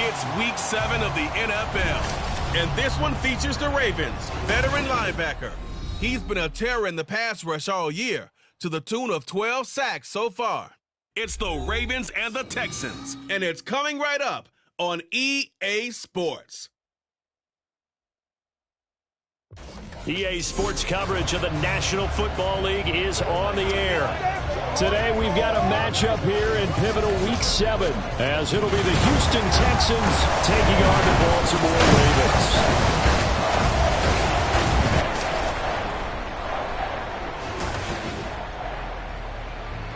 It's Week 7 of the NFL, and this one features the Ravens' veteran linebacker. He's been a terror in the pass rush all year, to the tune of 12 sacks so far. It's the Ravens and the Texans, and it's coming right up on EA Sports. EA Sports coverage of the National Football League is on the air. Today we've got a matchup here in pivotal Week 7, as it'll be the Houston Texans taking on the Baltimore Ravens.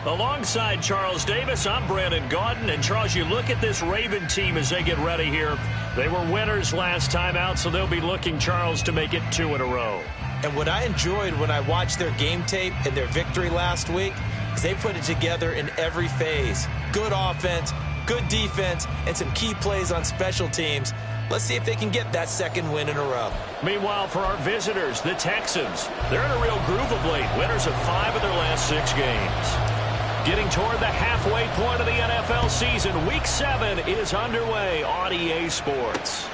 Alongside Charles Davis, I'm Brandon Gaudin. And Charles, you look at this Raven team as they get ready here. They were winners last time out, so they'll be looking, Charles, to make it 2 in a row. And what I enjoyed when I watched their game tape and their victory last week is they put it together in every phase. Good offense, good defense, and some key plays on special teams. Let's see if they can get that second win in a row. Meanwhile, for our visitors, the Texans, they're in a real groove of late. Winners of 5 of their last 6 games. Getting toward the halfway point of the NFL season, Week 7 is underway on EA Sports.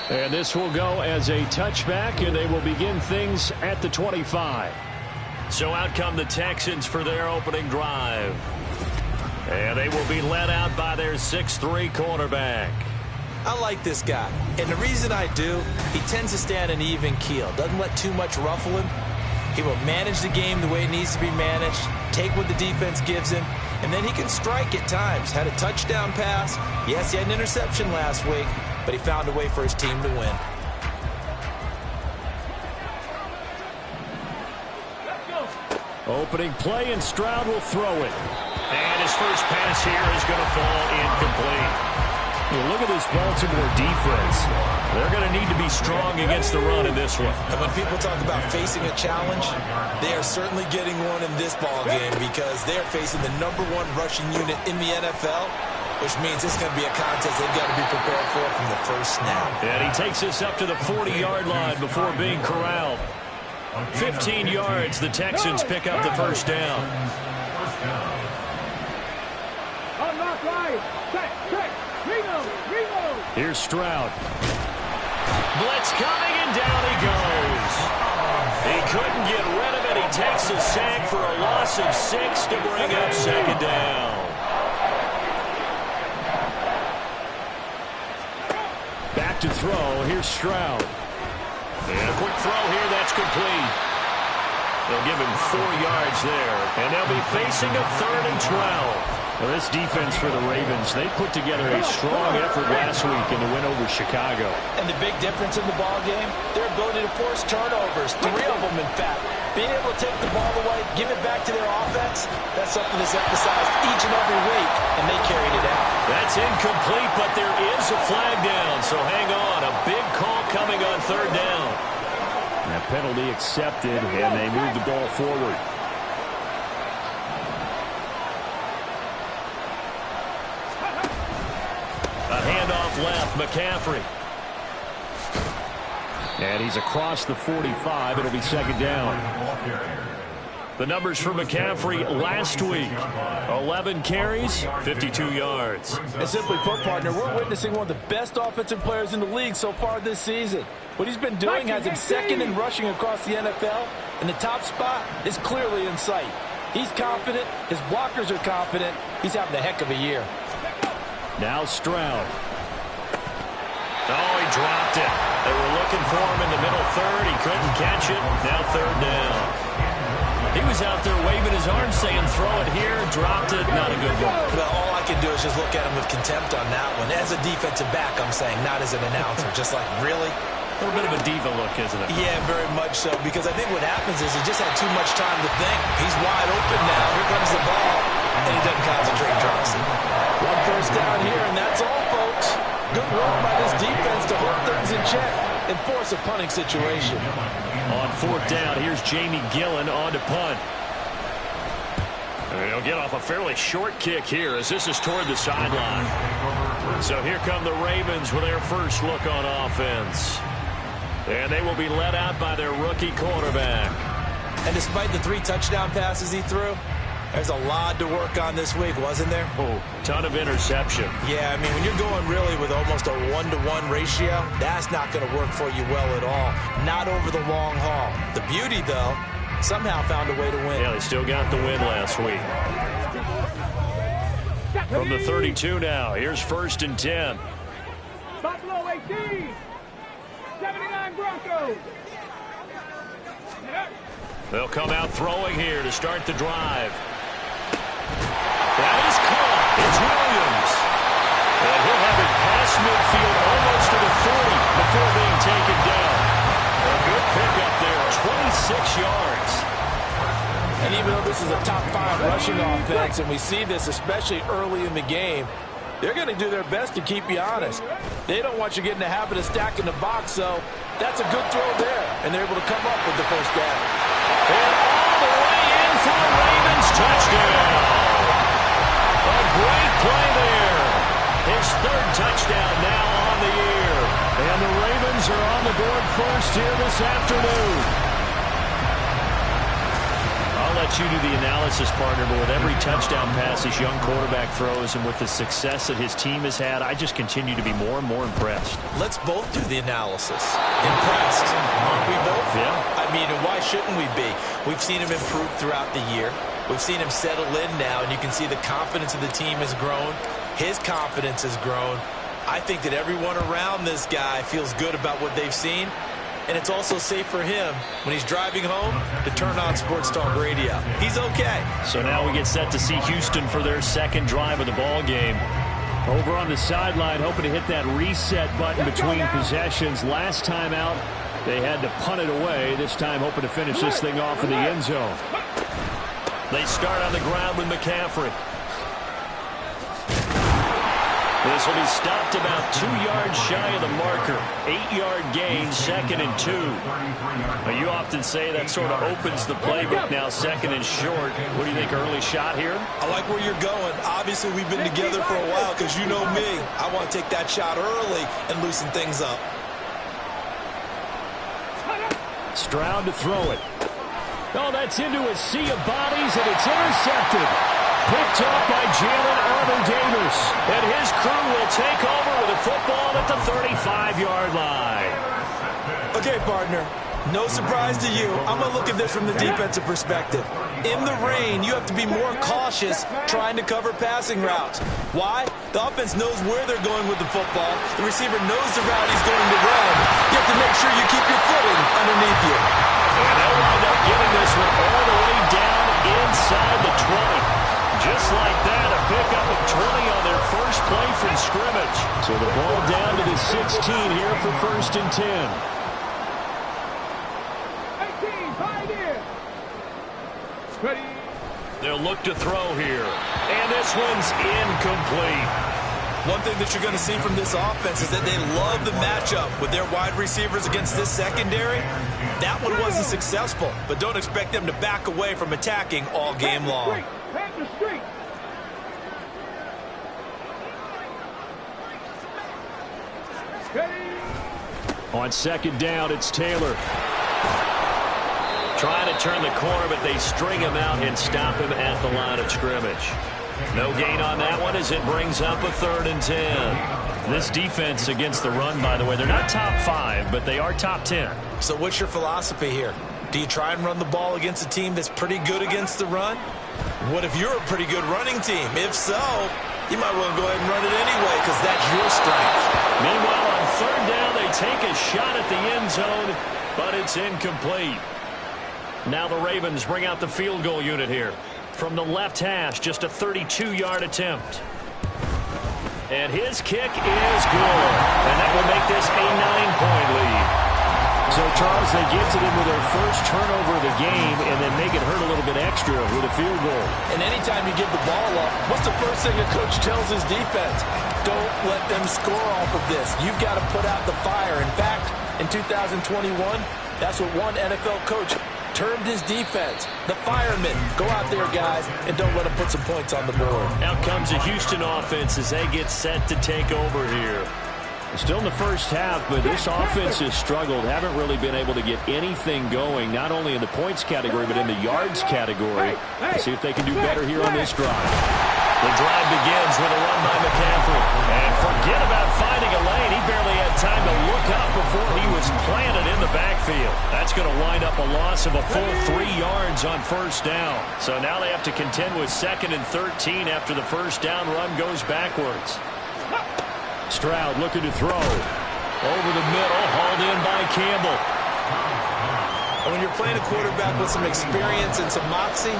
And this will go as a touchback, and they will begin things at the 25. So out come the Texans for their opening drive. And they will be led out by their 6'3" quarterback. I like this guy, and the reason I do, he tends to stay on an even keel. Doesn't let too much ruffle him. He will manage the game the way it needs to be managed, take what the defense gives him, and then he can strike at times. Had a touchdown pass. Yes, he had an interception last week, but he found a way for his team to win. Opening play, and Stroud will throw it. And his first pass here is going to fall incomplete. Look at this Baltimore defense. They're going to need to be strong against the run in this one. And when people talk about facing a challenge, they are certainly getting one in this ball game because they're facing the #1 rushing unit in the NFL, which means it's going to be a contest they've got to be prepared for from the first snap. And he takes us up to the 40-yard line before being corralled. 15 yards, the Texans pick up the first down. Here's Stroud. Blitz coming, and down he goes. He couldn't get rid of it. He takes a sack for a loss of 6 to bring up second down. Back to throw. Here's Stroud. And a quick throw here. That's complete. They'll give him 4 yards there. And they'll be facing a 3rd and 12. Well, this defense for the Ravens, they put together a strong effort last week in the win over Chicago. And the big difference in the ball game, their ability to force turnovers, 3 of them in fact. Being able to take the ball away, give it back to their offense, that's something that's emphasized each and every week, and they carried it out. That's incomplete, but there is a flag down, so hang on. A big call coming on 3rd down. That penalty accepted, and they move the ball forward. A handoff left, McCaffrey. And he's across the 45. It'll be second down. The numbers for McCaffrey last week: 11 carries, 52 yards. And simply put, partner, we're witnessing one of the best offensive players in the league so far this season. What he's been doing has him second in rushing across the NFL, and the top spot is clearly in sight. He's confident. His blockers are confident. He's having a heck of a year. Now Stroud. Oh, he dropped it. They were looking for him in the middle 3rd. He couldn't catch it. Now 3rd down. He was out there waving his arms saying, throw it here. Dropped it. Not a good one. Well, all I can do is just look at him with contempt on that one. As a defensive back, I'm saying, not as an announcer. Just like, really? A little bit of a diva look, isn't it? Yeah, very much so. Because I think what happens is he just had too much time to think. He's wide open now. Here comes the ball. And he doesn't concentrate, drops it. 1 first down here, and that's all, folks. Good work by this defense to hold things in check and force a punting situation. On 4th down, here's Jamie Gillen on to punt. And he'll get off a fairly short kick here as this is toward the sideline. So here come the Ravens with their first look on offense. And they will be led out by their rookie quarterback. And despite the 3 touchdown passes he threw, There's a lot to work on this week, wasn't there? Oh, ton of interception. Yeah, I mean, when you're going really with almost a 1-to-1 ratio, that's not going to work for you well at all. Not over the long haul. The beauty, though, somehow found a way to win. Yeah, they still got the win last week. From the 32 now, here's 1st and 10. Buffalo 18, 79 Broncos. They'll come out throwing here to start the drive. That is caught. It's Williams. And he'll have it past midfield almost to the 40 before being taken down. A good pickup there, 26 yards. And even though this is a top 5 rushing offense, and we see this especially early in the game, they're going to do their best to keep you honest. They don't want you getting the habit of stacking the box, so that's a good throw there. And they're able to come up with the first down. And all the way in for the Ravens touchdown. A great play there. His 3rd touchdown now on the year. And the Ravens are on the board first here this afternoon. I'll let you do the analysis, partner, but with every touchdown pass this young quarterback throws and with the success that his team has had, I just continue to be more and more impressed. Let's both do the analysis. Impressed, aren't we both? Yeah. I mean, and why shouldn't we be? We've seen him improve throughout the year. We've seen him settle in now, and you can see the confidence of the team has grown. His confidence has grown. I think that everyone around this guy feels good about what they've seen. And it's also safe for him when he's driving home to turn on Sports Talk Radio. He's okay. So now we get set to see Houston for their 2nd drive of the ball game. Over on the sideline, hoping to hit that reset button between possessions. Last time out, they had to punt it away. This time, hoping to finish this thing off in the end zone. They start on the ground with McCaffrey. This will be stopped about 2 yards shy of the marker. 8-yard gain, 2nd and 2. Now, you often say that sort of opens the playbook now, 2nd and short. What do you think, early shot here? I like where you're going. Obviously, we've been together for a while because you know me. I want to take that shot early and loosen things up. Stroud to throw it. Oh, that's into a sea of bodies, and it's intercepted. Picked up by Jalen Armour-Davis. And his crew will take over with a football at the 35-yard line. Okay, partner. No surprise to you. I'm going to look at this from the defensive perspective. In the rain, you have to be more cautious trying to cover passing routes. Why? The offense knows where they're going with the football. The receiver knows the route he's going to run. You have to make sure you keep your footing underneath you. And they'll wind up getting this one all the way down inside the 20. Just like that, a pickup of 20 on their first play from scrimmage. So the ball down to the 16 here for 1st and 10. 18, find in. Ready. They'll look to throw here. And this one's incomplete. One thing that you're going to see from this offense is that they love the matchup with their wide receivers against this secondary. That one wasn't successful, but don't expect them to back away from attacking all game long. On 2nd down, it's Taylor. Trying to turn the corner, but they string him out and stop him at the line of scrimmage. No gain on that one as it brings up a 3rd and 10. This defense against the run, by the way, they're not top 5, but they are top 10. So what's your philosophy here? Do you try and run the ball against a team that's pretty good against the run? What if you're a pretty good running team? If so, you might want to go ahead and run it anyway because that's your strength. Meanwhile, on 3rd down, they take a shot at the end zone, but it's incomplete. Now the Ravens bring out the field goal unit here. From the left hash, just a 32-yard attempt. And his kick is good. And that will make this a 9-point lead. So, Charles, they get to them with their first turnover of the game and then make it hurt a little bit extra with a field goal. And anytime you give the ball up, what's the first thing a coach tells his defense? Don't let them score off of this. You've got to put out the fire. In fact, in 2021, that's what one NFL coach termed his defense, the firemen. Go out there, guys, and don't let them put some points on the board. Out comes the Houston offense as they get set to take over here. Still in the first half, but this offense has struggled. Haven't really been able to get anything going, not only in the points category, but in the yards category. Let's see if they can do better here on this drive. The drive begins with a run by McCaffrey. And forget about finding a lane. He barely had time to look up before he was planted in the backfield. That's going to wind up a loss of a full 3 yards on first down. So now they have to contend with 2nd and 13 after the first down run goes backwards. Stroud looking to throw. Over the middle, hauled in by Campbell. And when you're playing a quarterback with some experience and some moxie,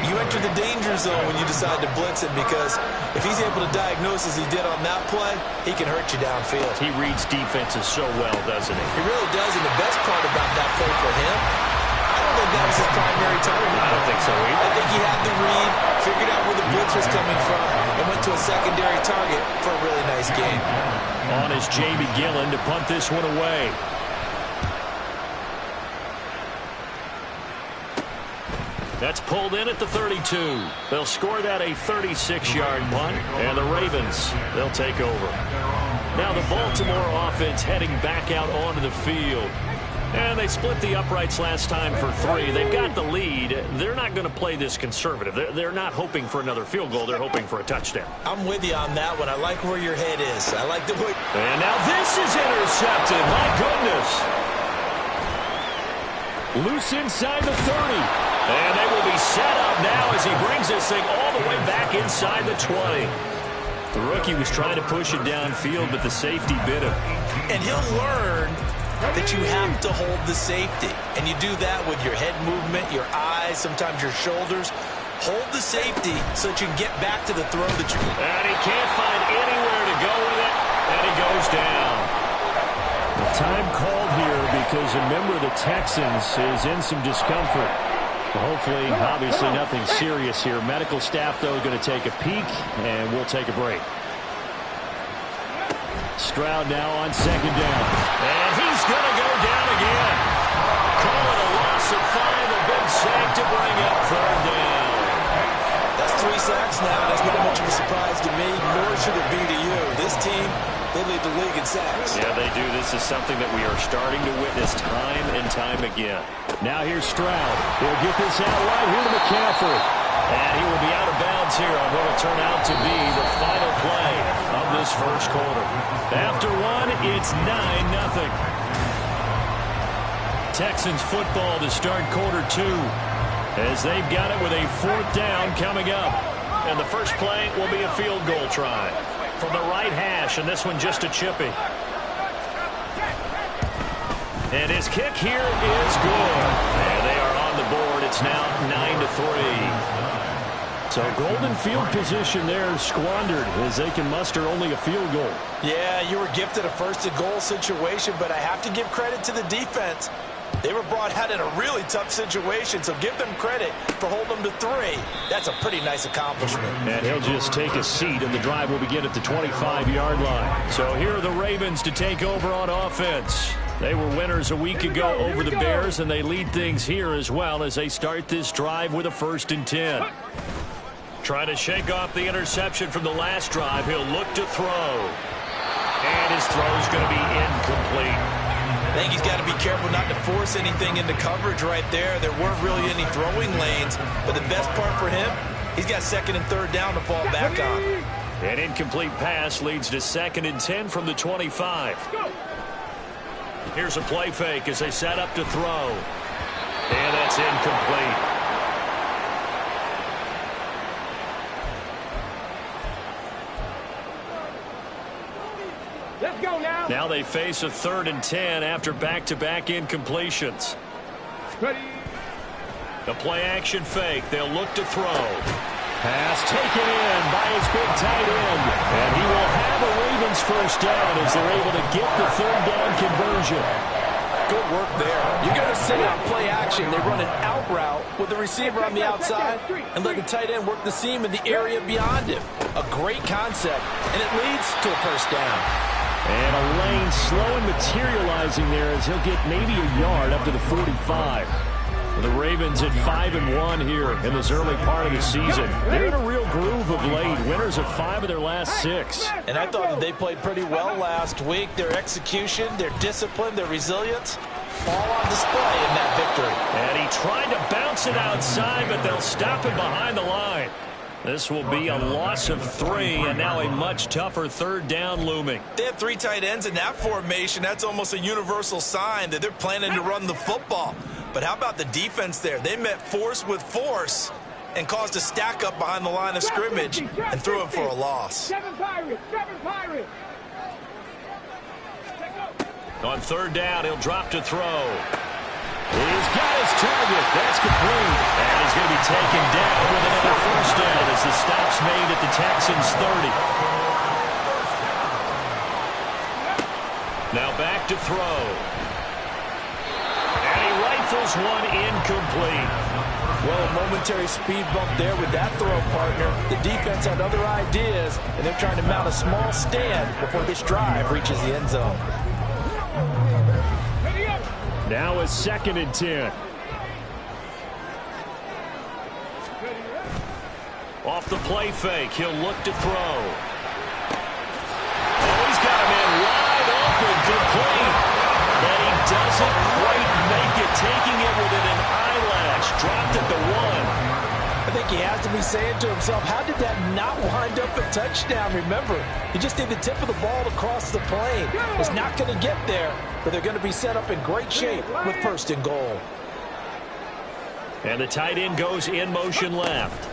you enter the danger zone when you decide to blitz him, because if he's able to diagnose as he did on that play, he can hurt you downfield. He reads defenses so well, doesn't he? He really does, and the best part about that play for him, I don't think that was his primary target. I don't think so either. I think he had the read, figured out where the blitz was coming from, and went to a secondary target for a really nice game. On is Jamie Gillen to punt this one away. That's pulled in at the 32. They'll score that a 36-yard punt, and the Ravens, they'll take over. Now the Baltimore offense heading back out onto the field. And they split the uprights last time for 3. They've got the lead. They're not going to play this conservative. They're not hoping for another field goal. They're hoping for a touchdown. I'm with you on that one. I like where your head is. I like the way. And now this is intercepted. My goodness. Loose inside the 30. And they will be set up now as he brings this thing all the way back inside the 20. The rookie was trying to push it downfield, but the safety bit him. And he'll learn that you have to hold the safety. And you do that with your head movement, your eyes, sometimes your shoulders. Hold the safety so that you can get back to the throw that you... And he can't find anywhere to go with it, and he goes down. The time called here because a member of the Texans is in some discomfort. Hopefully, obviously nothing serious here. Medical staff, though, going to take a peek, and we'll take a break. Stroud now on 2nd down. And he's going to go down again. Call it a loss of 5, a big sack to bring up 3rd down. That's 3 sacks now. That's not much of a surprise to me, nor should it be to you. This team, they lead the league in sacks. Yeah, they do. This is something that we are starting to witness time and time again. Now here's Stroud. He'll get this out right here to McCaffrey. And he will be out of bounds here on what will turn out to be the final play of this first quarter. After 1, it's 9-0. Texans football to start quarter 2 as they've got it with a 4th down coming up. And the first play will be a field goal try from the right hash, and this one just a chippy. And his kick here is good. And they are on the board. It's now 9-3. So golden field position there squandered as they can muster only a field goal. Yeah, you were gifted a 1st-and-goal situation, but I have to give credit to the defense. They were brought out in a really tough situation, so give them credit for holding them to 3. That's a pretty nice accomplishment. And he'll just take a seat, and the drive will begin at the 25-yard line. So here are the Ravens to take over on offense. They were winners a week ago over the Bears, and they lead things here as well as they start this drive with a 1st and 10. Trying to shake off the interception from the last drive. He'll look to throw. And his throw is going to be incomplete. I think he's got to be careful not to force anything into coverage right there. There weren't really any throwing lanes, but the best part for him, he's got 2nd and 3rd down to fall back on. An incomplete pass leads to 2nd and 10 from the 25. Here's a play fake as they set up to throw. And that's incomplete. Let's go now. Now they face a 3rd and 10 after back-to-back incompletions. Ready. The play-action fake. They'll look to throw. Pass taken in by his big tight end. And he will have a Ravens 1st down as they're able to get the 3rd down conversion. Good work there. You're going to send out play action. They run an out route with the receiver on the outside and let the tight end work the seam in the area beyond him. A great concept, and it leads to a 1st down. And a lane slow and materializing there as he'll get maybe a yard up to the 45. The Ravens at 5-1 here in this early part of the season. They're in a real groove of late. Winners of 5 of their last 6. And I thought that they played pretty well last week. Their execution, their discipline, their resilience, all on display in that victory. And he tried to bounce it outside, but they'll stop him behind the line. This will be a loss of 3, and now a much tougher 3rd down looming. They have 3 tight ends in that formation. That's almost a universal sign that they're planning to run the football. But how about the defense there? They met force with force and caused a stack up behind the line of scrimmage and threw him for a loss. 7 Pirates, 7 Pirates. On 3rd down, he'll drop to throw. He's got his target. That's complete. And he's going to be taken down with another 1st down as the stop's made at the Texans' 30. Now back to throw. And he rifles one incomplete. Well, a momentary speed bump there with that throw, partner. The defense had other ideas, and they're trying to mount a small stand before this drive reaches the end zone. Now a 2nd and 10. Off the play fake, he'll look to throw. Oh, he's got a man wide open, complete. But he doesn't quite make it, taking it within an eyelash. Dropped at the 1. I think he has to be saying to himself, how did that not wind up a touchdown? Remember, he just did the tip of the ball across the plane. It's not going to get there, but they're going to be set up in great shape with 1st and goal. And the tight end goes in motion left.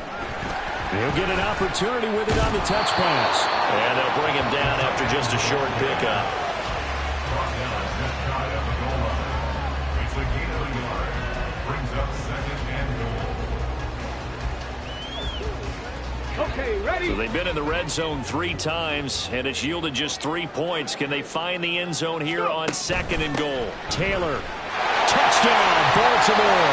He'll get an opportunity with it on the touch pass. And they'll bring him down after just a short pickup. Okay, ready? So they've been in the red zone 3 times, and it's yielded just 3 points. Can they find the end zone here on 2nd and goal? Taylor, touchdown, Baltimore.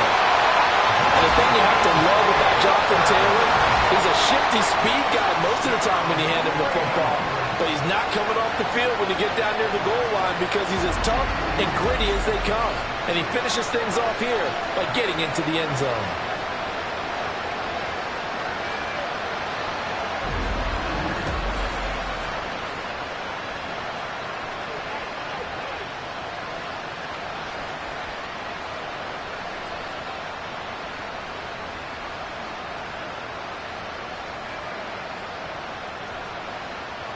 And the thing you have to love about Jonathan Taylor, he's a shifty speed guy most of the time when you hand him the football. But he's not coming off the field when you get down near the goal line because he's as tough and gritty as they come. And he finishes things off here by getting into the end zone.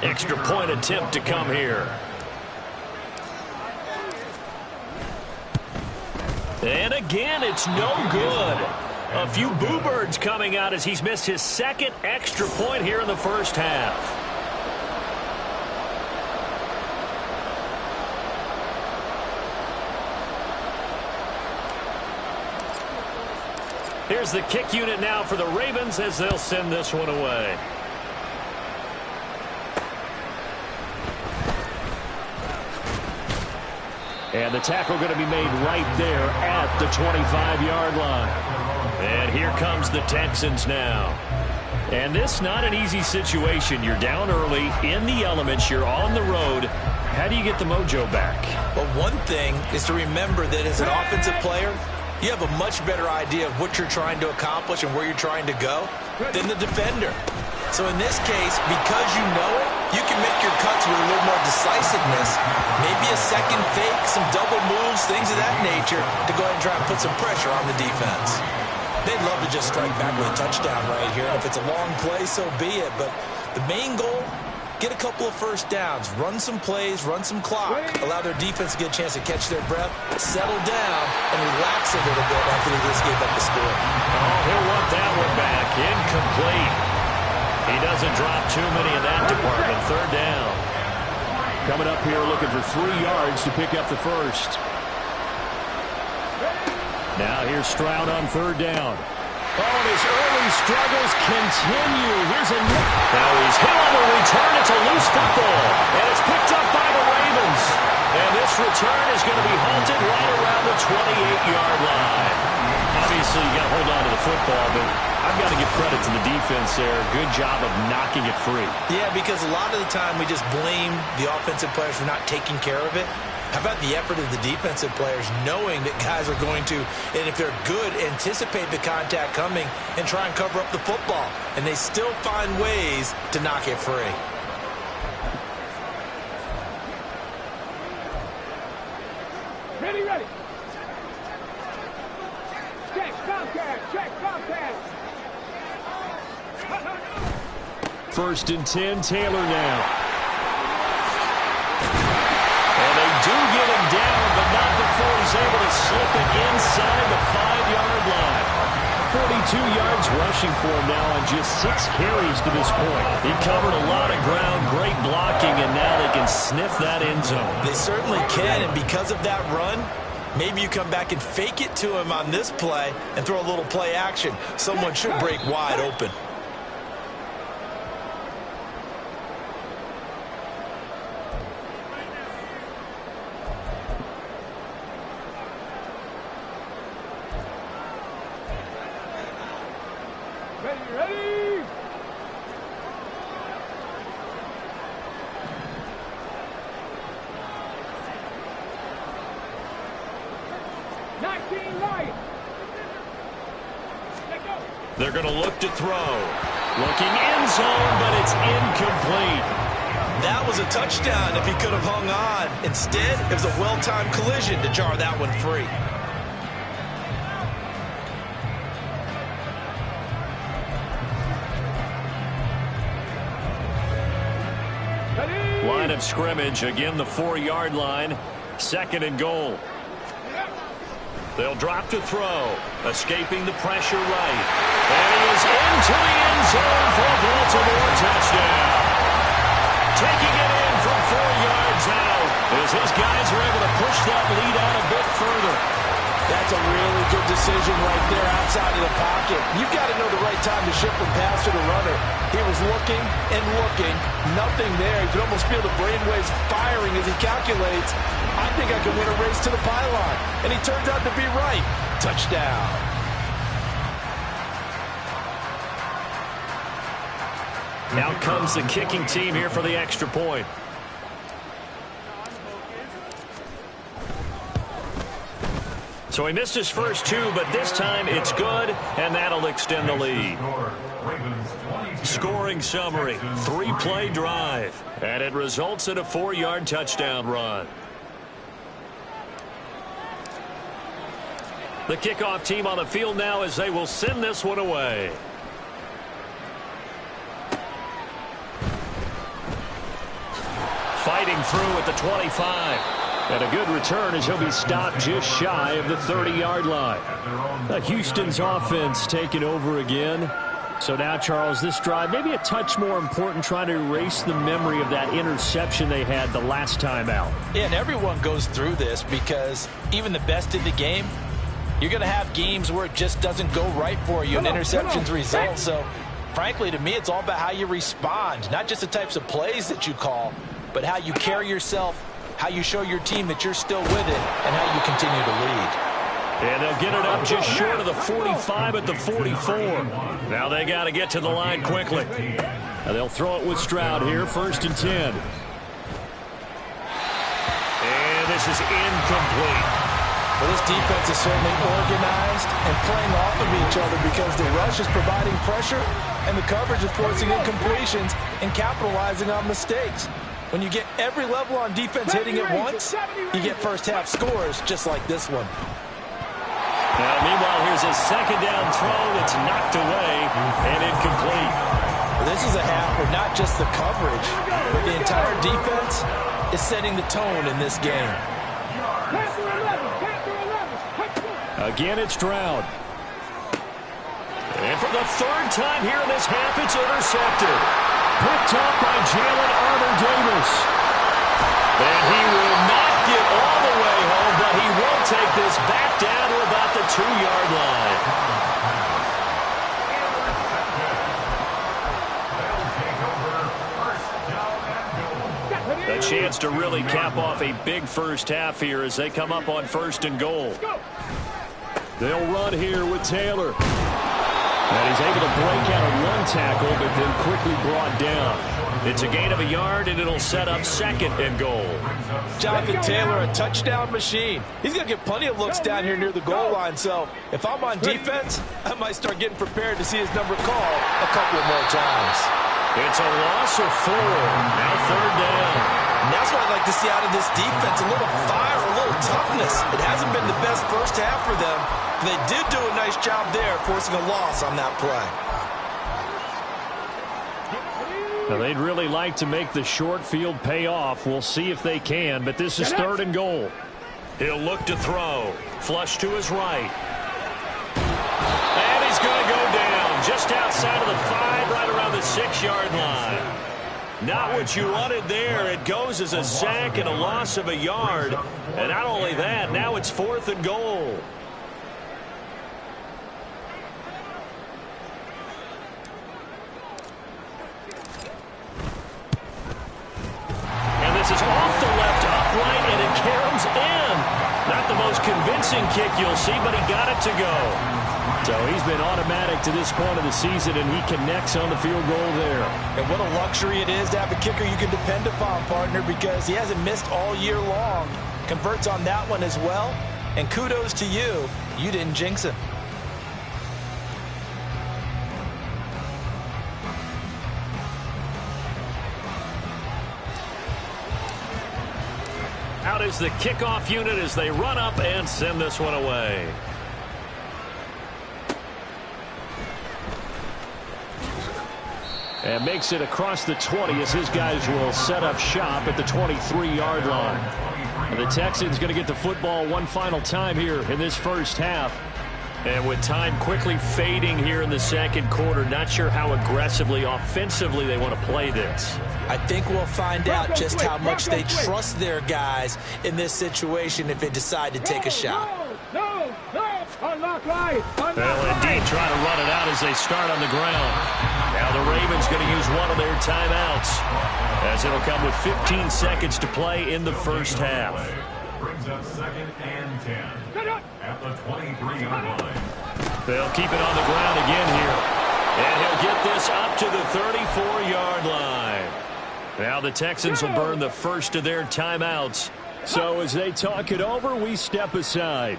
Extra point attempt to come here. And again, it's no good. A few boo birds coming out as he's missed his 2nd extra point here in the 1st half. Here's the kick unit now for the Ravens as they'll send this one away. And the tackle going to be made right there at the 25-yard line. And here comes the Texans now. And this not an easy situation. You're down early, in the elements, you're on the road. How do you get the mojo back? Well, one thing is to remember that as an offensive player, you have a much better idea of what you're trying to accomplish and where you're trying to go than the defender. So in this case, because you know it, you can make your cuts with a little more decisiveness. Maybe a second fake, some double moves, things of that nature to go ahead and try and put some pressure on the defense. They'd love to just strike back with a touchdown right here. If it's a long play, so be it. But the main goal, get a couple of 1st downs, run some plays, run some clock, allow their defense to get a chance to catch their breath, settle down, and relax a little bit after they just gave up the score. Oh, he'll want that one back. Incomplete. He doesn't drop too many in that department. 3rd down. Coming up here looking for 3 yards to pick up the 1st. Now here's Stroud on 3rd down. Oh, and his early struggles continue. Here's a... Now he's hit on the return. It's a loose football. And it's picked up by the Ravens. And this return is going to be halted right around the 28-yard line. Obviously, you got to hold on to the football, but I've got to give credit to the defense there. Good job of knocking it free. Yeah, because a lot of the time we just blame the offensive players for not taking care of it. How about the effort of the defensive players knowing that guys are going to, and if they're good, anticipate the contact coming and try and cover up the football. And they still find ways to knock it free. Ready, ready. Check, contact, check, contact. 1st and 10, Taylor now. And they do get him down, but not before he's able to slip it inside the 5-yard line. 42 yards rushing for him now on just 6 carries to this point. He covered a lot of ground, great blocking, and now they can sniff that end zone. They certainly can, and because of that run, maybe you come back and fake it to him on this play and throw a little play action. Someone should break wide open. Ready. 19 Lions. Let go. They're going to look to throw. Looking end zone, but it's incomplete. That was a touchdown if he could have hung on. Instead, it was a well-timed collision to jar that one free. Line of scrimmage, again the 4-yard line. 2nd and goal. They'll drop to throw. Escaping the pressure right. And he is into the end zone for a Baltimore touchdown. Taking it in from 4 yards out as his guys are able to push that lead out a bit further. That's a really good decision right there outside of the pocket. You've got to know the right time to shift from passer to runner. He was looking and looking, nothing there. You could almost feel the brainwaves firing as he calculates, I think I can win a race to the pylon. And he turns out to be right. Touchdown. Now comes the kicking team here for the extra point. So he missed his first 2, but this time it's good, and that'll extend the lead. Scoring summary, 3-play drive, and it results in a 4-yard touchdown run. The kickoff team on the field now as they will send this one away. Fighting through at the 25. And a good return as he'll be stopped just shy of the 30-yard line. Houston's offense taking over again. So now, Charles, this drive maybe a touch more important, trying to erase the memory of that interception they had the last time out. Yeah, and everyone goes through this because even the best in the game, you're going to have games where it just doesn't go right for you and interceptions result. So, frankly, to me, it's all about how you respond, not just the types of plays that you call, but how you carry yourself, how you show your team that you're still with it, and how you continue to lead. And they'll get it up just short of the 45 at the 44. Now they got to get to the line quickly. And they'll throw it with Stroud here, 1st and 10. And this is incomplete. Well, this defense is certainly organized and playing off of each other because the rush is providing pressure and the coverage is forcing incompletions and capitalizing on mistakes. When you get every level on defense hitting at once, you get first-half scores just like this one. Now, meanwhile, here's a 2nd down throw that's knocked away and incomplete. Well, this is a half where not just the coverage, but the entire defense is setting the tone in this game. Again, it's Stroud. And for the 3rd time here in this half, it's intercepted. Picked up by Jalen Armour-Davis. And he will not get all the way home, but he will take this back down to about the 2-yard line. A chance to really cap off a big first half here as they come up on 1st and goal. They'll run here with Taylor. And he's able to break out of one tackle, but then quickly brought down. It's a gain of a yard, and it'll set up 2nd and goal. Jonathan Taylor, a touchdown machine. He's going to get plenty of looks down here near the goal line, so if I'm on defense, I might start getting prepared to see his number called a couple of more times. It's a loss of 4. Now 3rd down. And that's what I'd like to see out of this defense, a little fire, a little toughness. It hasn't been the best first half for them. They did do a nice job there, forcing a loss on that play. Now, they'd really like to make the short field pay off. We'll see if they can, but this is 3rd and goal. He'll look to throw. Flush to his right. And he's going to go down just outside of the 5, right around the 6-yard line. Not what you wanted there. It goes as a sack and a loss of a yard. And not only that, now it's 4th and goal. And this is off the left upright, and it caroms in. Not the most convincing kick you'll see, but he got it to go. So he's been automatic to this point of the season, and he connects on the field goal there. And what a luxury it is to have a kicker you can depend upon, partner, because he hasn't missed all year long. Converts on that one as well. And kudos to you. You didn't jinx him. Out is the kickoff unit as they run up and send this one away. And makes it across the 20 as his guys will set up shop at the 23-yard line. And the Texans going to get the football one final time here in this first half. And with time quickly fading here in the 2nd quarter, not sure how aggressively, offensively they want to play this. I think we'll find out just how much they trust their guys in this situation if they decide to take a shot. No, unlock right. They'll indeed try to run it out as they start on the ground. Now the Ravens going to use one of their timeouts as it'll come with 15 seconds to play in the first half. Brings up 2nd and 10 at the 23-yard line. They'll keep it on the ground again here. And he'll get this up to the 34-yard line. Now the Texans will burn the first of their timeouts. So as they talk it over, we step aside.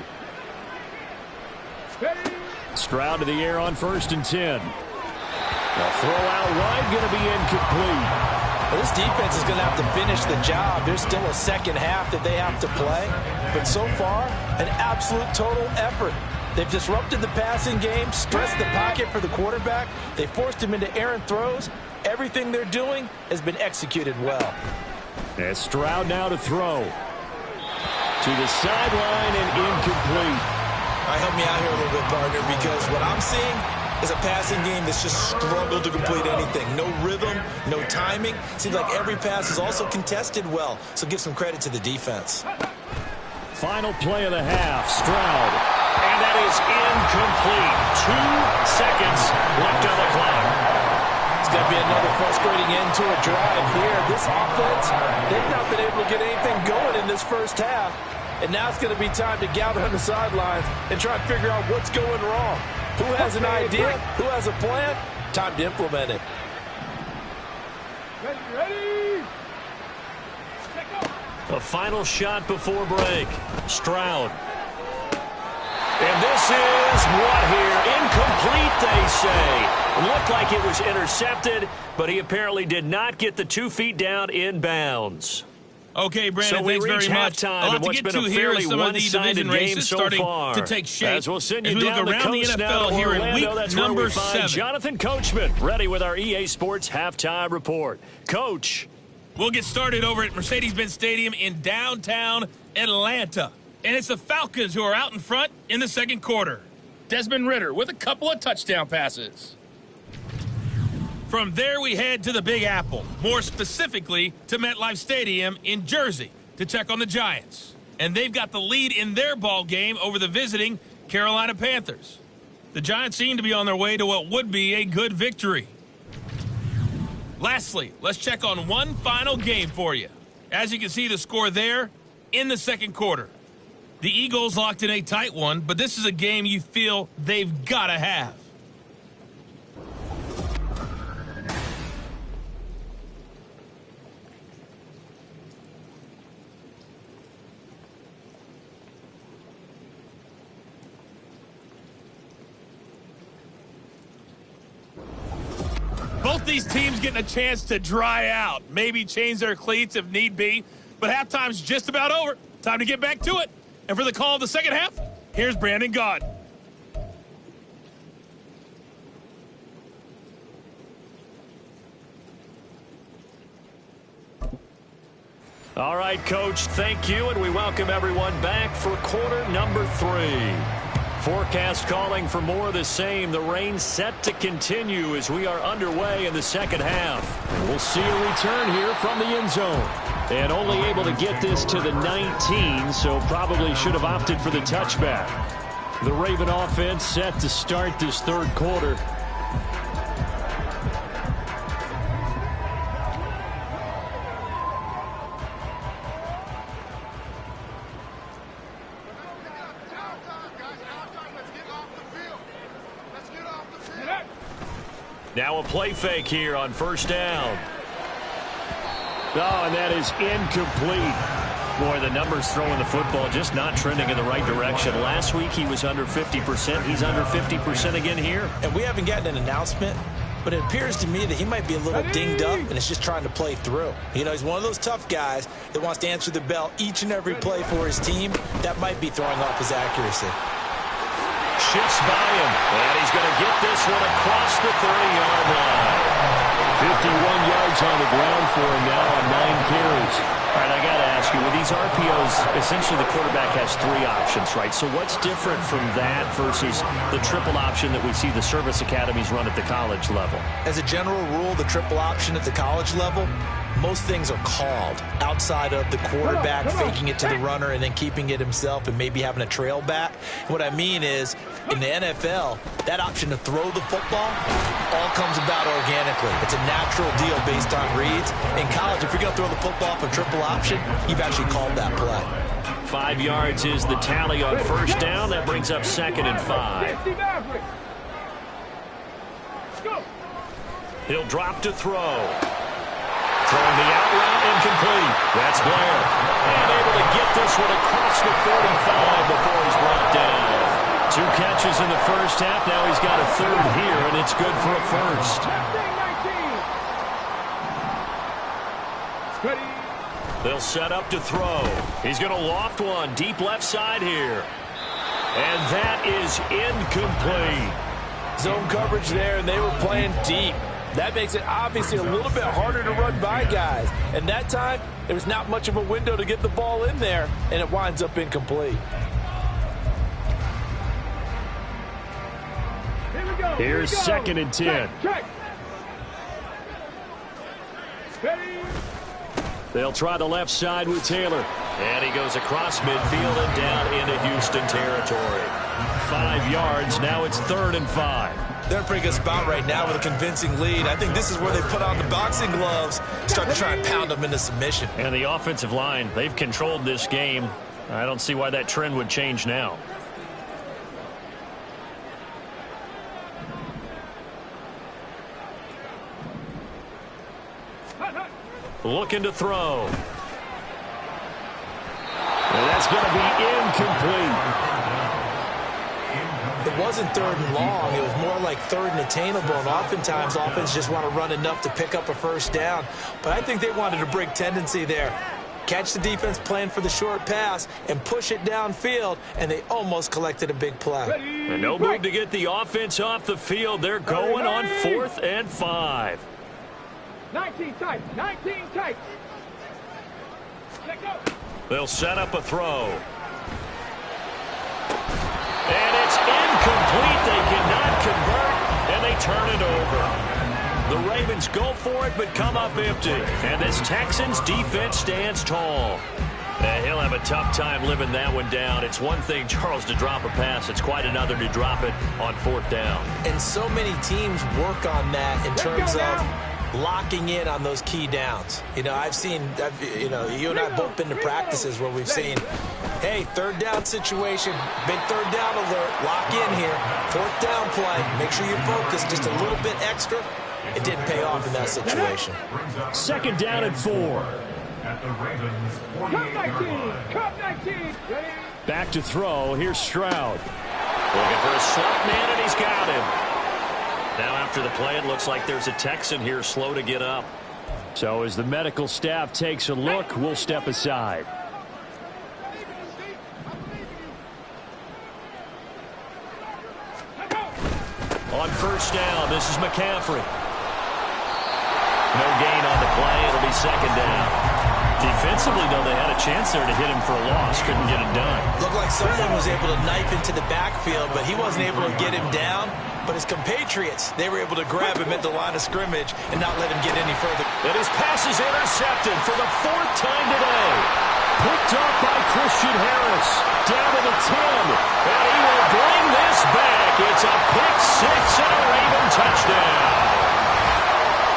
Stroud to the air on 1st and 10. The throw out wide going to be incomplete. Well, this defense is going to have to finish the job. There's still a second half that they have to play. But so far, an absolute total effort. They've disrupted the passing game, stressed the pocket for the quarterback. They forced him into errant throws. Everything they're doing has been executed well. And Stroud now to throw. To the sideline and incomplete. All right, help me out here a little bit, partner, because what I'm seeing is a passing game that's just struggled to complete anything. No rhythm, no timing. Seems like every pass is also contested well, so give some credit to the defense. Final play of the half, Stroud. And that is incomplete. 2 seconds left on the clock. It's going to be another frustrating end to a drive here. This offense, they've not been able to get anything going in this first half. And now it's going to be time to gather on the sidelines and try and figure out what's going wrong. Who has an idea? Who has a plan? Time to implement it. Ready? A final shot before break. Stroud. And this is what here? Incomplete, they say. Looked like it was intercepted, but he apparently did not get the 2 feet down in bounds. Okay, Brandon, so we thanks reach very much. halftime A lot of to what's get been to a here fairly as some of the division races so starting far. to take shape. As we'll send as you we down look the around the coast now NFL to here in Orlando, week that's number where we find 7. Jonathan Coachman ready with our EA Sports Halftime Report. Coach. We'll get started over at Mercedes-Benz Stadium in downtown Atlanta. And it's the Falcons who are out in front in the 2nd quarter. Desmond Ridder with a couple of touchdown passes. From there, we head to the Big Apple, more specifically to MetLife Stadium in Jersey to check on the Giants. And they've got the lead in their ball game over the visiting Carolina Panthers. The Giants seem to be on their way to what would be a good victory. Lastly, let's check on one final game for you. As you can see the score there in the 2nd quarter. The Eagles locked in a tight one, but this is a game you feel they've got to have. Both these teams getting a chance to dry out, maybe change their cleats if need be, but halftime's just about over. Time to get back to it. And for the call of the second half, here's Brandon Gaud. All right, Coach, thank you, and we welcome everyone back for quarter number 3. Forecast calling for more of the same. The rain set to continue as we are underway in the second half. We'll see a return here from the end zone. And only able to get this to the 19, so probably should have opted for the touchback. The Raven offense set to start this third quarter. Now a play fake here on first down. Oh, and that is incomplete. Boy, the numbers throwing the football just not trending in the right direction. Last week he was under 50%. He's under 50% again here. And we haven't gotten an announcement, but it appears to me that he might be a little dinged up and is just trying to play through. You know, he's one of those tough guys that wants to answer the bell each and every play for his team. That might be throwing off his accuracy. Shifts by him, and he's going to get this one across the 30-yard line. 51 yards on the ground for him now on 9 carries. All right, I got to ask you, with these RPOs, essentially the quarterback has 3 options, right? So what's different from that versus the triple option that we see the service academies run at the college level? As a general rule, the triple option at the college level, most things are called outside of the quarterback faking it to the runner and then keeping it himself and maybe having a trail back. What I mean is, in the NFL, that option to throw the football all comes about organically. It's a natural deal based on reads. In college, if you're going to throw the football for triple option, you've actually called that play. 5 yards is the tally on first down. That brings up 2nd and 5. He'll drop to throw. Throwing the out route, incomplete. That's Blair. And able to get this one across the 45 before he's brought down. 2 catches in the first half. Now he's got a third here, and it's good for a first. They'll set up to throw. He's going to loft one deep left side here. And that is incomplete. Zone coverage there, and they were playing deep. That makes it obviously a little bit harder to run by guys. And that time, there was not much of a window to get the ball in there, and it winds up incomplete. Here's 2nd and 10. They'll try the left side with Taylor. And he goes across midfield and down into Houston territory. 5 yards. Now it's 3rd and 5. They're in a pretty good spot right now with a convincing lead. I think this is where they put on the boxing gloves, start to try and pound them into submission. And the offensive line, they've controlled this game. I don't see why that trend would change now. Looking to throw. And that's going to be incomplete. It wasn't 3rd and long. It was more like 3rd and attainable. And oftentimes, offense just want to run enough to pick up a first down. But I think they wanted a break tendency there. Catch the defense playing for the short pass and push it downfield, and they almost collected a big play. And no move to get the offense off the field. They're going on 4th and 5. 19 tight, 19 tight. They'll set up a throw. And it's incomplete. They cannot convert, and they turn it over. The Ravens go for it, but come up empty. And this Texans defense stands tall. And he'll have a tough time living that one down. It's one thing, Charles, to drop a pass. It's quite another to drop it on 4th down. And so many teams work on that in terms of locking in on those key downs. You know, you and I have both been to practices where we've seen, hey, 3rd down situation, big 3rd down alert, lock in here, 4th down play, make sure you focus just a little bit extra. It didn't pay off in that situation. 2nd down and 4. At the Ravens, Cup 19. Back to throw. Here's Stroud. Looking for a slot man, and he's got him. Now after the play, it looks like there's a Texan here slow to get up. So as the medical staff takes a look, we'll step aside. On first down, this is McCaffrey. No gain on the play. It'll be second down. Defensively, though, they had a chance there to hit him for a loss. Couldn't get it done. Looked like someone was able to knife into the backfield, but he wasn't able to get him down. But his compatriots, they were able to grab him at the line of scrimmage and not let him get any further. And his pass is intercepted for the 4th time today. Picked up by Christian Harris. Down to the 10. And he will bring this back. It's a pick 6 and a Raven touchdown.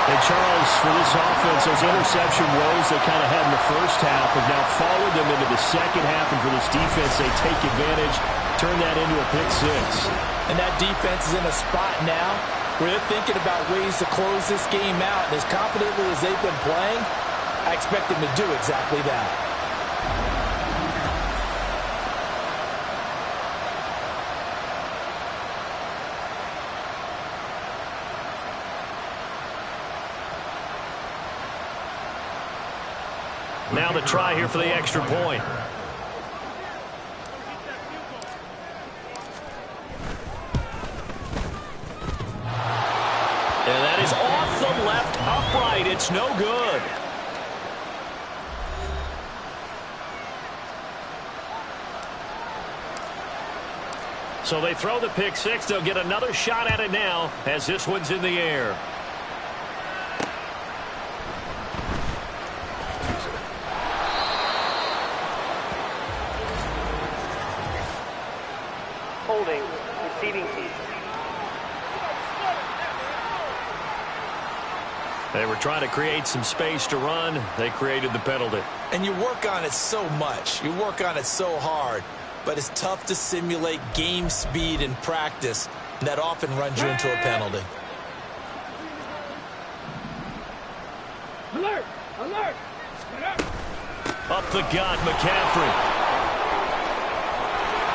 And Charles, for this offense, those interception woes they kind of had in the first half have now followed them into the second half. And for this defense, they take advantage, turn that into a pick 6. And that defense is in a spot now where they're thinking about ways to close this game out. And as confidently as they've been playing, I expect them to do exactly that. Now the try here for the extra point. And that is off the left upright. It's no good. So they throw the pick 6. They'll get another shot at it now as this one's in the air. Holding, receiving team. They were trying to create some space to run. They created the penalty. And you work on it so much. You work on it so hard. But it's tough to simulate game speed in practice. And that often runs you into a penalty. Alert! Alert! Up the gut, McCaffrey.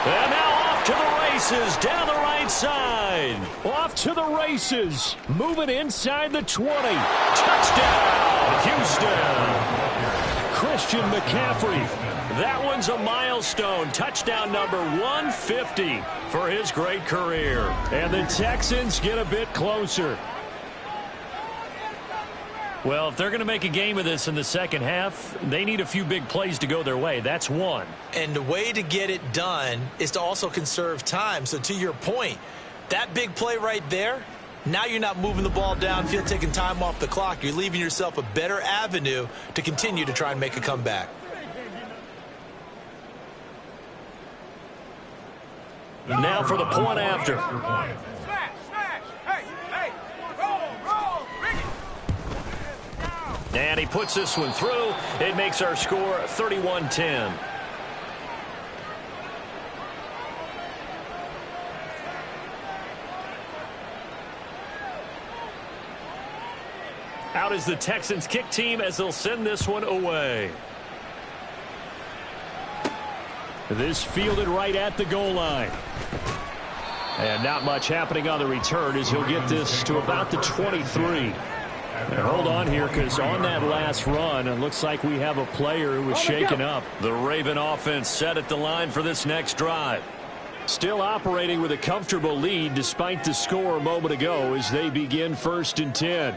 And now off to the races, down the right side. Off to the races, moving inside the 20. Touchdown, Houston. Christian McCaffrey. That one's a milestone. Touchdown number 150 for his great career. And the Texans get a bit closer. Well, if they're going to make a game of this in the second half, they need a few big plays to go their way. That's one. And the way to get it done is to also conserve time. So to your point, that big play right there, now you're not moving the ball downfield, taking time off the clock. You're leaving yourself a better avenue to continue to try and make a comeback. Now for the point after. Smash! Smash! Hey! Hey! Roll! Bring it! And he puts this one through. It makes our score 31-10. Out is the Texans kick team as they'll send this one away. This fielded right at the goal line. And not much happening on the return as he'll get this to about the 23. And hold on here, because on that last run, it looks like we have a player who was shaken up. The Raven offense set at the line for this next drive. Still operating with a comfortable lead despite the score a moment ago as they begin 1st and 10.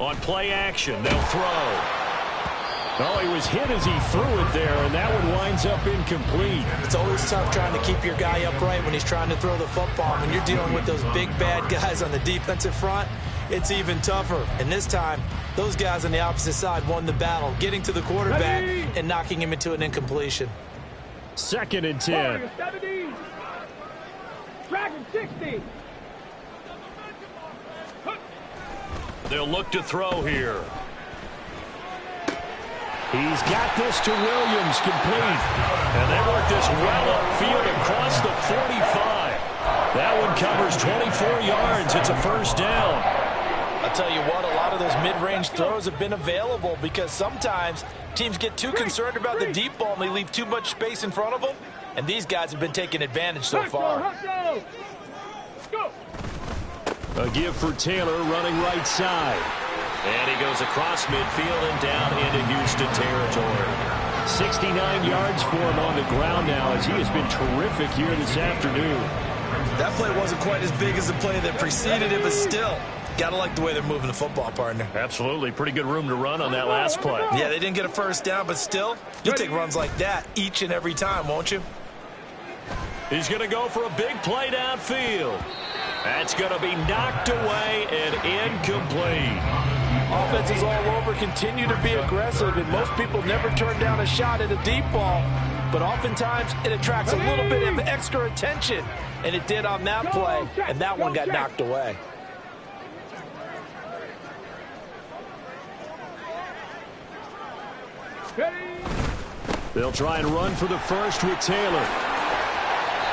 On play action, they'll throw. Oh, he was hit as he threw it there, and that one winds up incomplete. It's always tough trying to keep your guy upright when he's trying to throw the football. When you're dealing with those big, bad guys on the defensive front, it's even tougher. And this time, those guys on the opposite side won the battle, getting to the quarterback and knocking him into an incompletion. 2nd and 10. 70. Dragon 60. They'll look to throw here. He's got this to Williams, complete. And they work this well upfield across the 45. That one covers 24 yards. It's a 1st down. I'll tell you what, a lot of those mid-range throws have been available because sometimes teams get too concerned about the deep ball and they leave too much space in front of them. And these guys have been taking advantage so far. Go! A give for Taylor running right side. And he goes across midfield and down into Houston territory. 69 yards for him on the ground now as he has been terrific here this afternoon. That play wasn't quite as big as the play that preceded it, but still, got to like the way they're moving the football, partner. Absolutely. Pretty good room to run on that last play. Yeah, they didn't get a first down, but still, you'll take runs like that each and every time, won't you? He's going to go for a big play downfield. That's going to be knocked away and incomplete. Offenses all over continue to be aggressive, and most people never turn down a shot at a deep ball. But oftentimes, it attracts a little bit of extra attention. And it did on that play, and that one got knocked away. They'll try and run for the first with Taylor.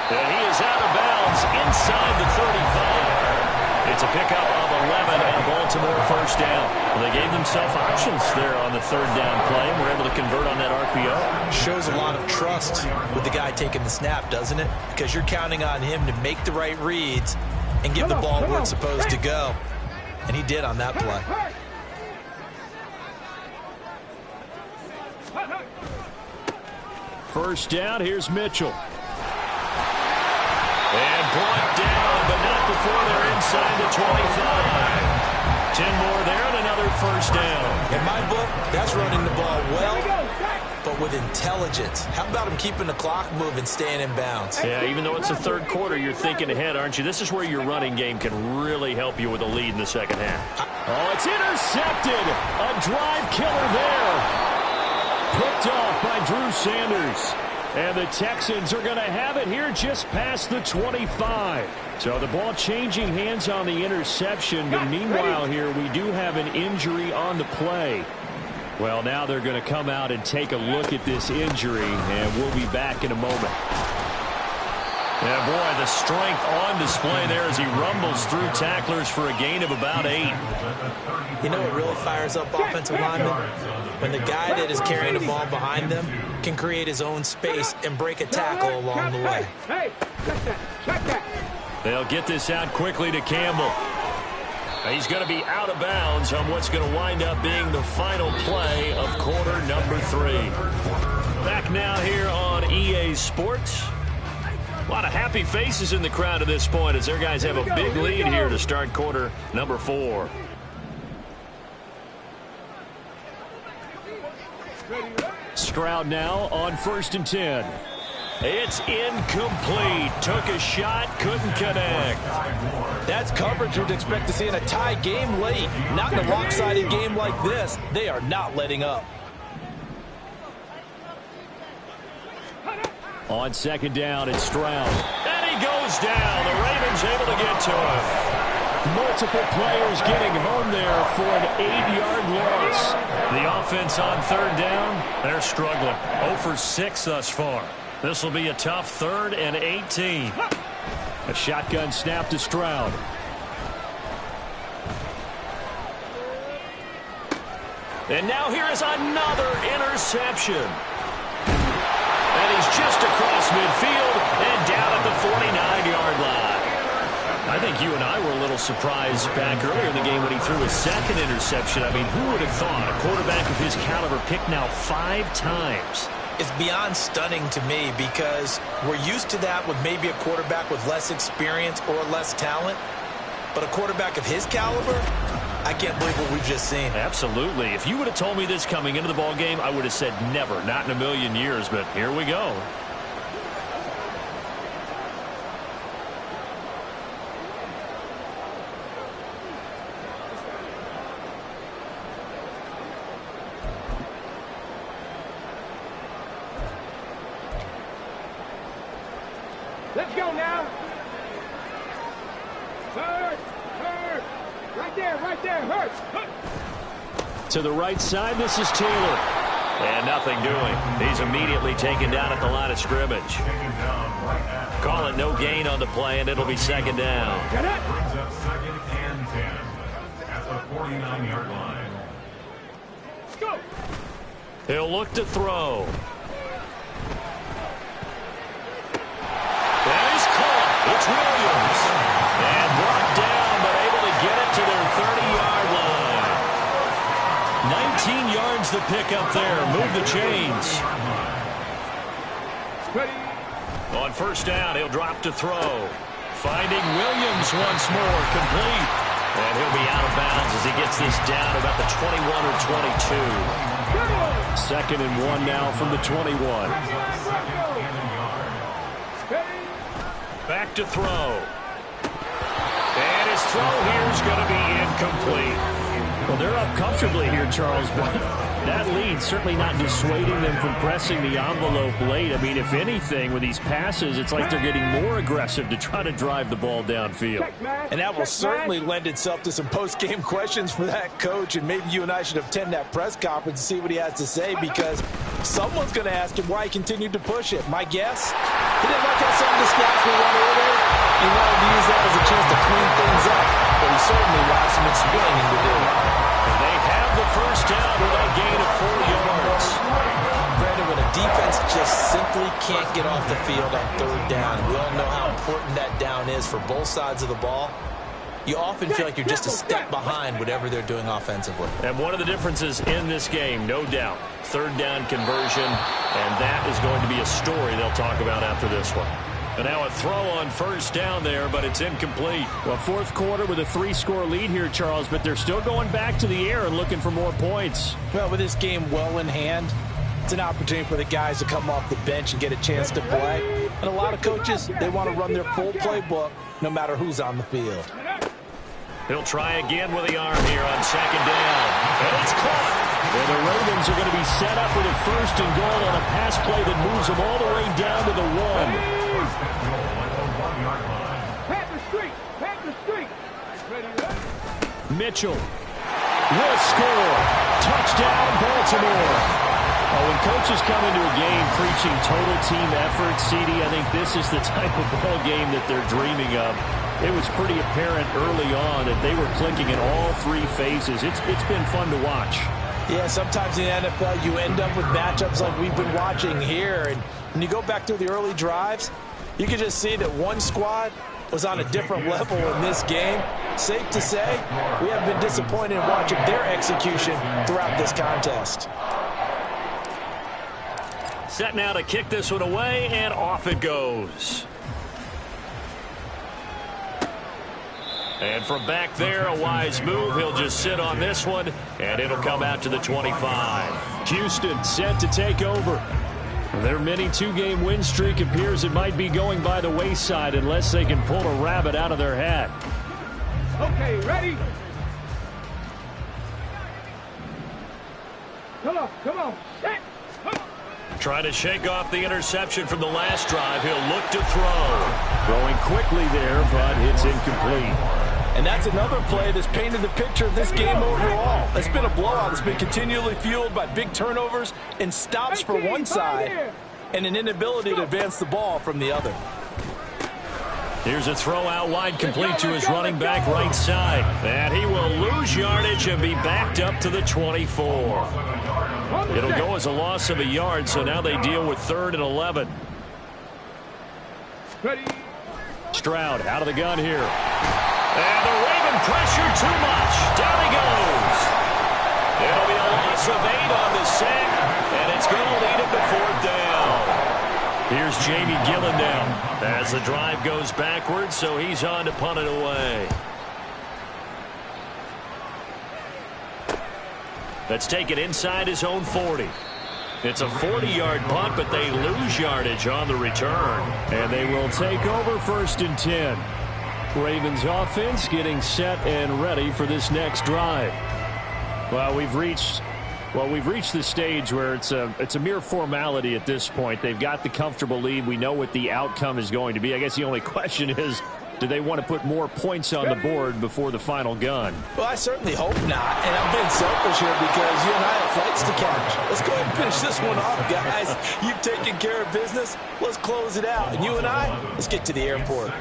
And he is out of bounds inside the 35. It's a pickup of 11 and a Baltimore first down. Well, they gave themselves options there on the third down play and were able to convert on that RPO. Shows a lot of trust with the guy taking the snap, doesn't it? Because you're counting on him to make the right reads and give the ball where it's supposed to go. And he did on that play. First down, here's Mitchell. And brought down, but not before they're inside the 25. 10 more there and another first down. In my book, that's running the ball well, but with intelligence. How about him keeping the clock moving, staying in bounds? Yeah, even though it's the third quarter, you're thinking ahead, aren't you? This is where your running game can really help you with a lead in the second half. Oh, it's intercepted. A drive killer there. Picked off by Drew Sanders. And the Texans are going to have it here just past the 25. So the ball changing hands on the interception. But meanwhile here, we do have an injury on the play. Well, now they're going to come out and take a look at this injury, and we'll be back in a moment. Yeah, boy, the strength on display there as he rumbles through tacklers for a gain of about 8. You know what really fires up offensive linemen? When the guy that is carrying the ball behind them can create his own space and break a tackle along the way. Hey, check that. They'll get this out quickly to Campbell. He's going to be out of bounds on what's going to wind up being the final play of quarter number 3. Back now here on EA Sports. A lot of happy faces in the crowd at this point as their guys have a big lead here to start quarter number 4. Stroud now on 1st and 10. It's incomplete. Took a shot, couldn't connect. That's coverage you'd expect to see in a tie game late. Not in a lopsided game like this. They are not letting up. On 2nd down, it's Stroud. And he goes down. The Ravens able to get to him. Multiple players getting home there for an 8-yard loss. The offense on 3rd down, they're struggling. 0 for 6 thus far. This will be a tough 3rd and 18. A shotgun snap to Stroud. And now here is another interception. And he's just across midfield and down at the 49-yard line. I think you and I were a little surprised back earlier in the game when he threw a 2nd interception. I mean, who would have thought a quarterback of his caliber picked now 5 times? It's beyond stunning to me because we're used to that with maybe a quarterback with less experience or less talent. But a quarterback of his caliber, I can't believe what we've just seen. Absolutely. If you would have told me this coming into the ball game, I would have said never, not in a million years. But here we go. Let's go now. Hurt. Right there, hurt. To the right side, this is Taylor. And nothing doing. He's immediately taken down at the line of scrimmage. Call it no gain on the play, and it'll be 2nd down. Brings up 2nd and 10 at the 49-yard line. Let's go. He'll look to throw. That is caught. It's Williams. And brought down, but able finds the pickup there. Move the chains. On first down, he'll drop to throw. Finding Williams once more, complete. And he'll be out of bounds as he gets this down about the 21 or 22. Second and 1 now from the 21. Back to throw. And his throw here is going to be incomplete. Well, they're up comfortably here, Charles, but that lead certainly not dissuading them from pressing the envelope late. I mean, if anything, with these passes, it's like they're getting more aggressive to try to drive the ball downfield. And that will certainly lend itself to some post-game questions for that coach, and maybe you and I should attend that press conference and see what he has to say, because someone's going to ask him why he continued to push it. My guess, he didn't like how some of the scouts were running earlier. He wanted to use that as a chance to clean things up, but he certainly will have some explaining to do. And they have the first down with that gain of 4 yards. Brandon, when a defense just simply can't get off the field on third down, we all know how important that down is for both sides of the ball. You often feel like you're just a step behind whatever they're doing offensively. And one of the differences in this game, no doubt, third down conversion, and that is going to be a story they'll talk about after this one. And now a throw on first down there, but it's incomplete. Well, fourth quarter with a 3-score lead here, Charles, but they're still going back to the air and looking for more points. Well, with this game well in hand, it's an opportunity for the guys to come off the bench and get a chance to play. And a lot of coaches, they want to run their full playbook no matter who's on the field. He'll try again with the arm here on second down. And it's caught. Well, the Ravens are going to be set up with a first and goal on a pass play that moves them all the way down to the 1. Mitchell will score. Touchdown, Baltimore. Oh, when coaches come into a game preaching total team effort, CD, I think this is the type of ball game that they're dreaming of. It was pretty apparent early on that they were clicking in all 3 phases. It's been fun to watch. Yeah, sometimes in the NFL you end up with matchups like we've been watching here. And when you go back through the early drives, you can just see that one squad was on a different level in this game. Safe to say, we have been disappointed in watching their execution throughout this contest. Set now to kick this one away, and off it goes. And from back there, a wise move. He'll just sit on this one, and it'll come out to the 25. Houston set to take over. Their mini 2-game win streak appears it might be going by the wayside unless they can pull a rabbit out of their hat. Okay, ready? Come on, set. Trying to shake off the interception from the last drive. He'll look to throw. Throwing quickly there, but it's incomplete. And that's another play that's painted the picture of this game overall. It's been a blowout. It's been continually fueled by big turnovers and stops for one side and an inability to advance the ball from the other. Here's a throw out wide, complete to his running back right side. And he will lose yardage and be backed up to the 24. It'll go as a loss of a yard, so now they deal with 3rd and 11. Stroud out of the gun here. And the Raven pressure too much. Down he goes. It'll be a loss of 8 on the sack, and it's going to lead him to 4th down. Here's Jamie Gillen now as the drive goes backwards, so he's on to punt it away. Let's take it inside his own 40. It's a 40-yard punt, but they lose yardage on the return. And they will take over 1st and 10. Ravens offense getting set and ready for this next drive. Well, we've reached the stage where it's a mere formality at this point. They've got the comfortable lead. We know what the outcome is going to be. I guess the only question is, do they want to put more points on the board before the final gun? Well, I certainly hope not. And I'm being selfish here because you and I have flights to catch. Let's go ahead and finish this one off, guys. You've taken care of business. Let's close it out. And you and I, let's get to the airport.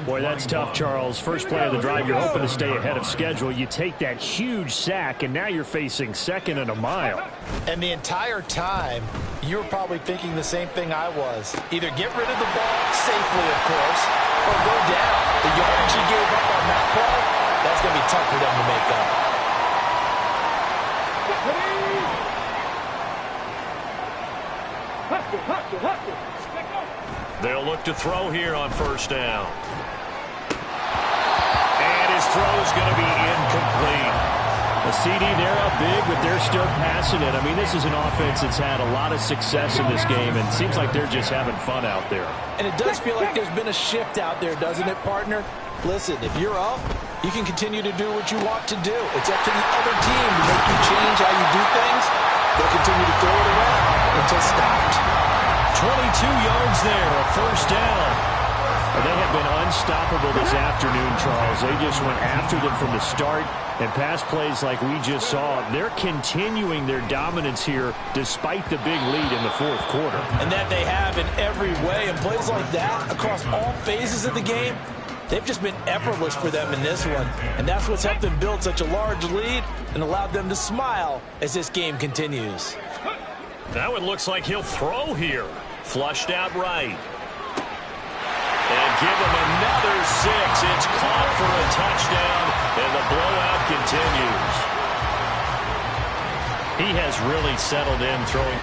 Boy, that's tough, Charles. First play of the drive, you're hoping to stay ahead of schedule. You take that huge sack, and now you're facing 2nd and a mile. And the entire time, you were probably thinking the same thing I was. Either get rid of the ball safely, of course, or go down. The yardage he gave up on that play, that's going to be tough for them to make up. They'll look to throw here on first down. And his throw is going to be incomplete. The CD, they're up big, but they're still passing it. I mean, this is an offense that's had a lot of success in this game, and it seems like they're just having fun out there. And it does feel like there's been a shift out there, doesn't it, partner? Listen, if you're up, you can continue to do what you want to do. It's up to the other team to make you change how you do things. They'll continue to throw it around until stopped. 22 yards there, a first down. They have been unstoppable this afternoon, Charles. They just went after them from the start, and pass plays like we just saw. They're continuing their dominance here despite the big lead in the fourth quarter. And that they have in every way. And plays like that across all phases of the game, they've just been effortless for them in this one. And that's what's helped them build such a large lead and allowed them to smile as this game continues. Now it looks like he'll throw here. Flushed out right. And give him another 6. It's caught for a touchdown, and the blowout continues. He has really settled in throwing.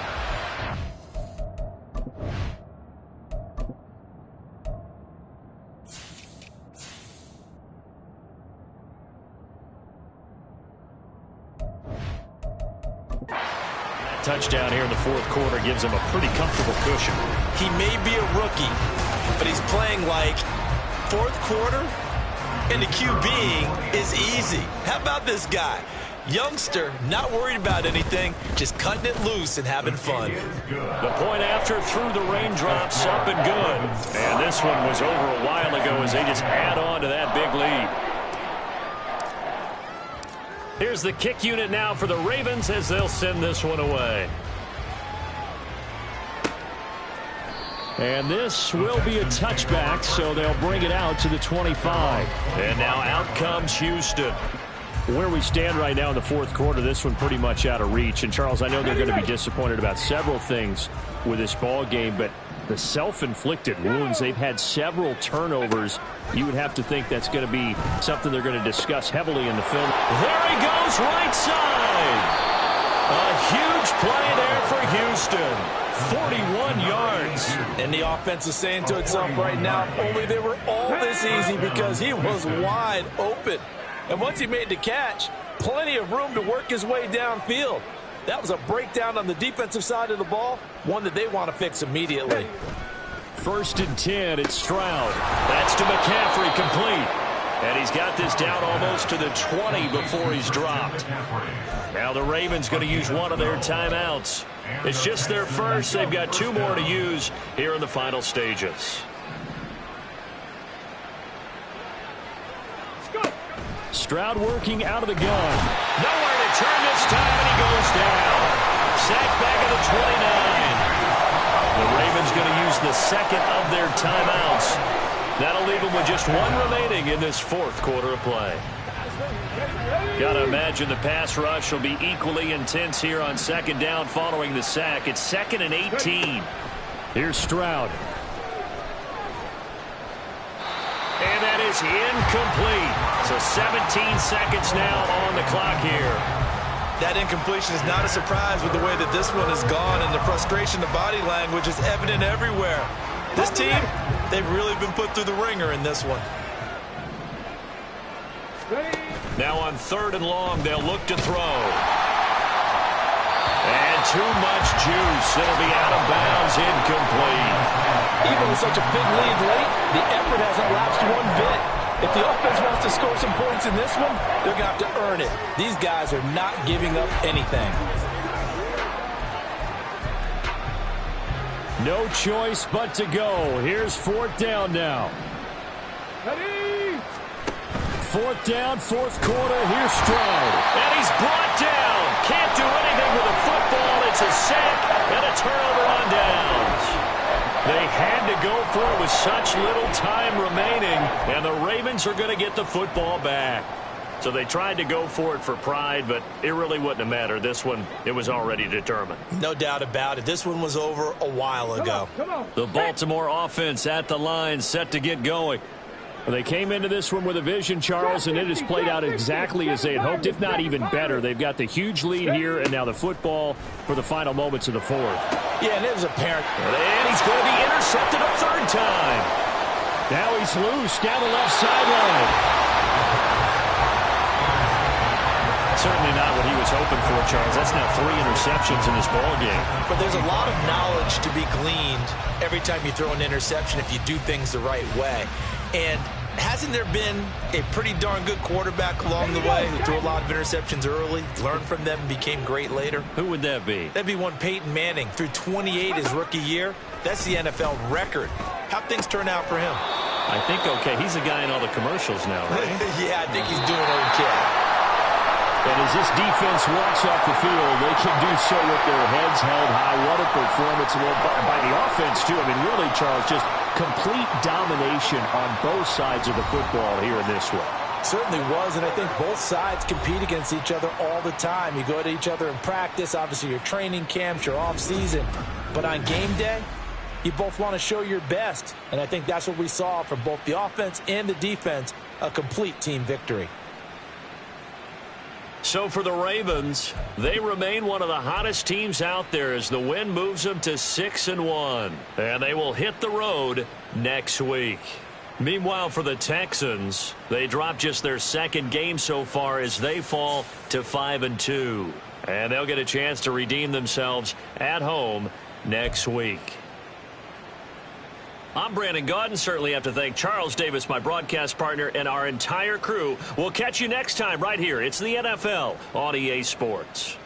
Touchdown here in the fourth quarter gives him a pretty comfortable cushion. He may be a rookie, but he's playing like fourth quarter, and the QBing is easy. How about this guy? Youngster, not worried about anything, just cutting it loose and having fun. The point after through the raindrops, up and good. And this one was over a while ago as they just add on to that big lead. Here's the kick unit now for the Ravens as they'll send this one away. And this will be a touchback, so they'll bring it out to the 25. And now out comes Houston. Where we stand right now in the fourth quarter, this one pretty much out of reach. And, Charles, I know they're going to be disappointed about several things with this ball game, but the self-inflicted wounds, they've had several turnovers. You would have to think that's going to be something they're going to discuss heavily in the film. There he goes, right side. A huge play there for Houston. 41 yards. And the offense is saying to itself right now, only they were all this easy because he was wide open. And once he made the catch, plenty of room to work his way downfield. That was a breakdown on the defensive side of the ball, one that they want to fix immediately. 1st and 10, it's Stroud. That's to McCaffrey, complete. And he's got this down almost to the 20 before he's dropped. Now the Ravens going to use one of their timeouts. It's just their first. They've got 2 more to use here in the final stages. Stroud working out of the gun. Nowhere to turn this time, and he goes down. Sacked back at the 29. The Ravens going to use the second of their timeouts. That'll leave them with just 1 remaining in this fourth quarter of play. Got to imagine the pass rush will be equally intense here on second down following the sack. It's 2nd and 18. Here's Stroud. And that is incomplete. So 17 seconds now on the clock here. That incompletion is not a surprise with the way that this one has gone, and the frustration, the body language is evident everywhere. This team, they've really been put through the ringer in this one. Now on 3rd and long, they'll look to throw. And too much juice. It'll be out of bounds, incomplete. Even with such a big lead late, the effort hasn't lapsed one bit. If the offense wants to score some points in this one, they're going to have to earn it. These guys are not giving up anything. No choice but to go. Here's 4th down now. 4th down, fourth quarter. Here's Stroud. And he's brought down. Can't do anything with a football. It's a sack and a turnover on downs. They had to go for it with such little time remaining, and the Ravens are going to get the football back. So they tried to go for it for pride, but it really wouldn't have mattered. This one, it was already determined. No doubt about it. This one was over a while ago. The Baltimore offense at the line, set to get going. They came into this one with a vision, Charles, and it has played out exactly as they had hoped, if not even better. They've got the huge lead here, and now the football for the final moments of the fourth. Yeah, and it was apparent. And he's going to be intercepted a third time. Now he's loose down the left sideline. Certainly not what he was hoping for, Charles. That's now 3 interceptions in this ball game. But there's a lot of knowledge to be gleaned every time you throw an interception if you do things the right way. And hasn't there been a pretty darn good quarterback along the way who threw a lot of interceptions early, learned from them, and became great later? Who would that be? That'd be one Peyton Manning. Threw 28 his rookie year. That's the NFL record. How'd things turn out for him? I think okay. He's the guy in all the commercials now, right? Yeah, I think he's doing okay. And as this defense walks off the field, they can do so with their heads held high. What a performance by the offense, too. I mean, really, Charles, just complete domination on both sides of the football here in this one. Certainly was, and I think both sides compete against each other all the time. You go to each other in practice, obviously your training camps, your off-season. But on game day, you both want to show your best. And I think that's what we saw from both the offense and the defense, a complete team victory. So for the Ravens, they remain one of the hottest teams out there as the win moves them to 6-1. And they will hit the road next week. Meanwhile, for the Texans, they drop just their second game so far as they fall to 5-2. And they'll get a chance to redeem themselves at home next week. I'm Brandon Gaudin. Certainly have to thank Charles Davis, my broadcast partner, and our entire crew. We'll catch you next time right here. It's the NFL on EA Sports.